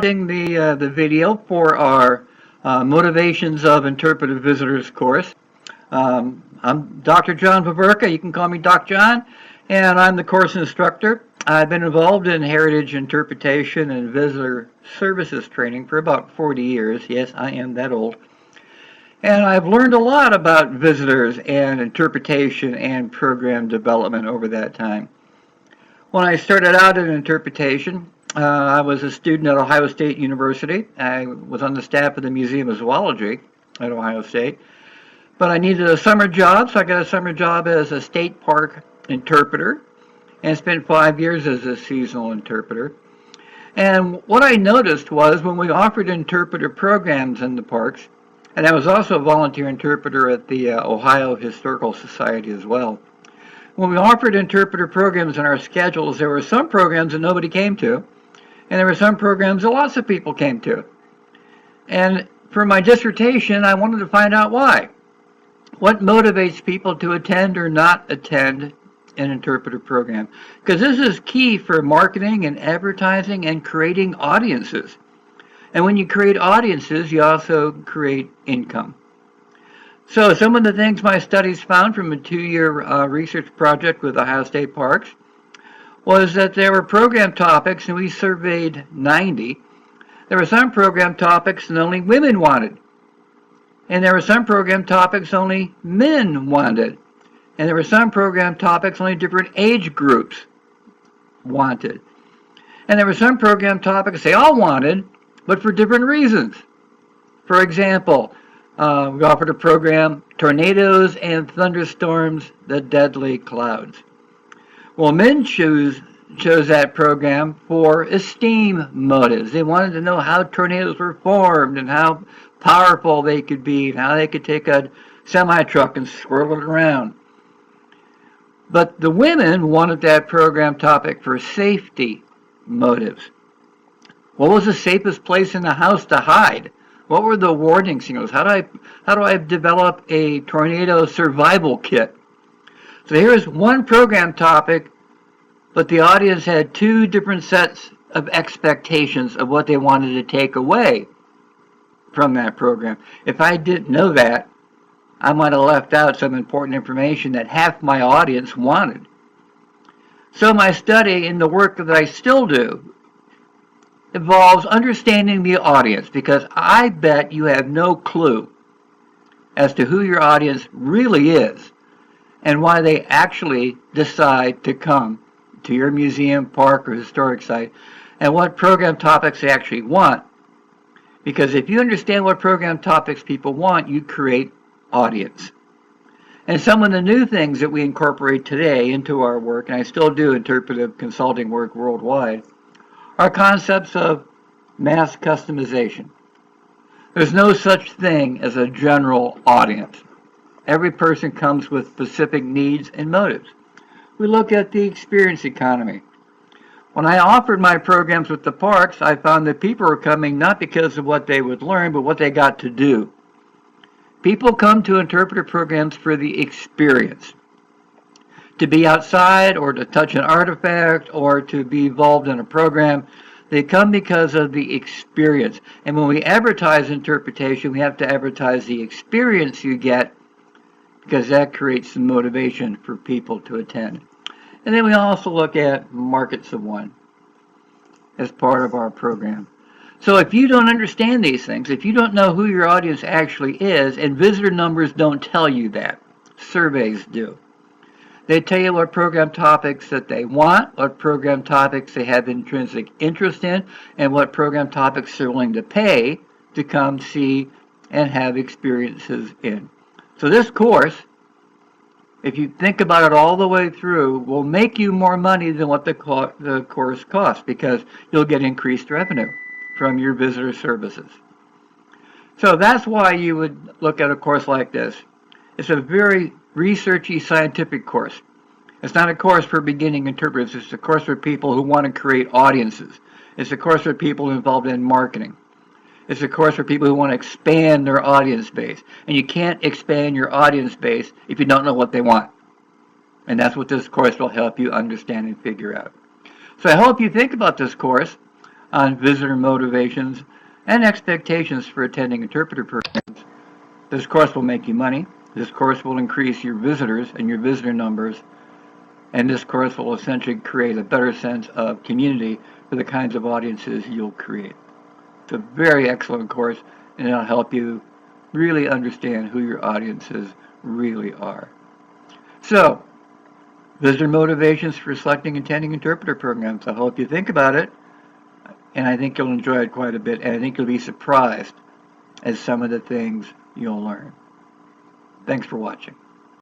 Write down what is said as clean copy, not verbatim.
watching the video for our Motivations of Interpretive Visitors course. I'm Dr. John Paverka. You can call me Doc John, and I'm the course instructor. I've been involved in heritage interpretation and visitor services training for about 40 years. Yes, I am that old. And I've learned a lot about visitors and interpretation and program development over that time. When I started out in interpretation, I was a student at Ohio State University. I was on the staff of the Museum of Zoology at Ohio State. But I needed a summer job, so I got a summer job as a state park interpreter and spent 5 years as a seasonal interpreter. And what I noticed was when we offered interpreter programs in the parks, and I was also a volunteer interpreter at the Ohio Historical Society as well. When we offered interpreter programs in our schedules, there were some programs that nobody came to, and there were some programs that lots of people came to. And for my dissertation, I wanted to find out why. What motivates people to attend or not attend an interpreter program? Because this is key for marketing and advertising and creating audiences. And when you create audiences, you also create income. So some of the things my studies found from a 2-year research project with Ohio State Parks was that there were program topics, and we surveyed 90. There were some program topics that only women wanted. And there were some program topics only men wanted. And there were some program topics only different age groups wanted. And there were some program topics they all wanted, but for different reasons. For example, we offered a program, Tornadoes and Thunderstorms, the Deadly Clouds. Well, men chose that program for esteem motives. They wanted to know how tornadoes were formed and how powerful they could be and how they could take a semi-truck and swirl it around. But the women wanted that program topic for safety motives. What was the safest place in the house to hide? What were the warning signals? How do I develop a tornado survival kit? So here's one program topic, but the audience had two different sets of expectations of what they wanted to take away from that program. If I didn't know that, I might have left out some important information that half my audience wanted. So my study and the work that I still do involves understanding the audience, because I bet you have no clue as to who your audience really is and why they actually decide to come to your museum, park, or historic site, and what program topics they actually want. Because if you understand what program topics people want, you create audience. And some of the new things that we incorporate today into our work, and I still do interpretive consulting work worldwide, are concepts of mass customization. There's no such thing as a general audience. Every person comes with specific needs and motives. We look at the experience economy. When I offered my programs with the parks, I found that people were coming not because of what they would learn, but what they got to do. People come to interpreter programs for the experience. To be outside, or to touch an artifact, or to be involved in a program. They come because of the experience. And when we advertise interpretation, we have to advertise the experience you get, because that creates some motivation for people to attend. And then we also look at markets of one as part of our program. So if you don't understand these things, if you don't know who your audience actually is, and visitor numbers don't tell you that, surveys do. They tell you what program topics that they want, what program topics they have intrinsic interest in, and what program topics they're willing to pay to come see and have experiences in. So this course, if you think about it all the way through, will make you more money than what the course costs, because you'll get increased revenue from your visitor services. So that's why you would look at a course like this. It's a very researchy, scientific course. It's not a course for beginning interpreters. It's a course for people who want to create audiences. It's a course for people involved in marketing. It's a course for people who want to expand their audience base. And you can't expand your audience base if you don't know what they want. And that's what this course will help you understand and figure out. So I hope you think about this course. on visitor motivations and expectations for attending interpreter programs. This course will make you money. This course will increase your visitors and your visitor numbers. And this course will essentially create a better sense of community for the kinds of audiences you'll create. It's a very excellent course, and it'll help you really understand who your audiences really are. So, visitor motivations for selecting and attending interpreter programs. I hope you think about it, and I think you'll enjoy it quite a bit, and I think you'll be surprised at some of the things you'll learn. Thanks for watching.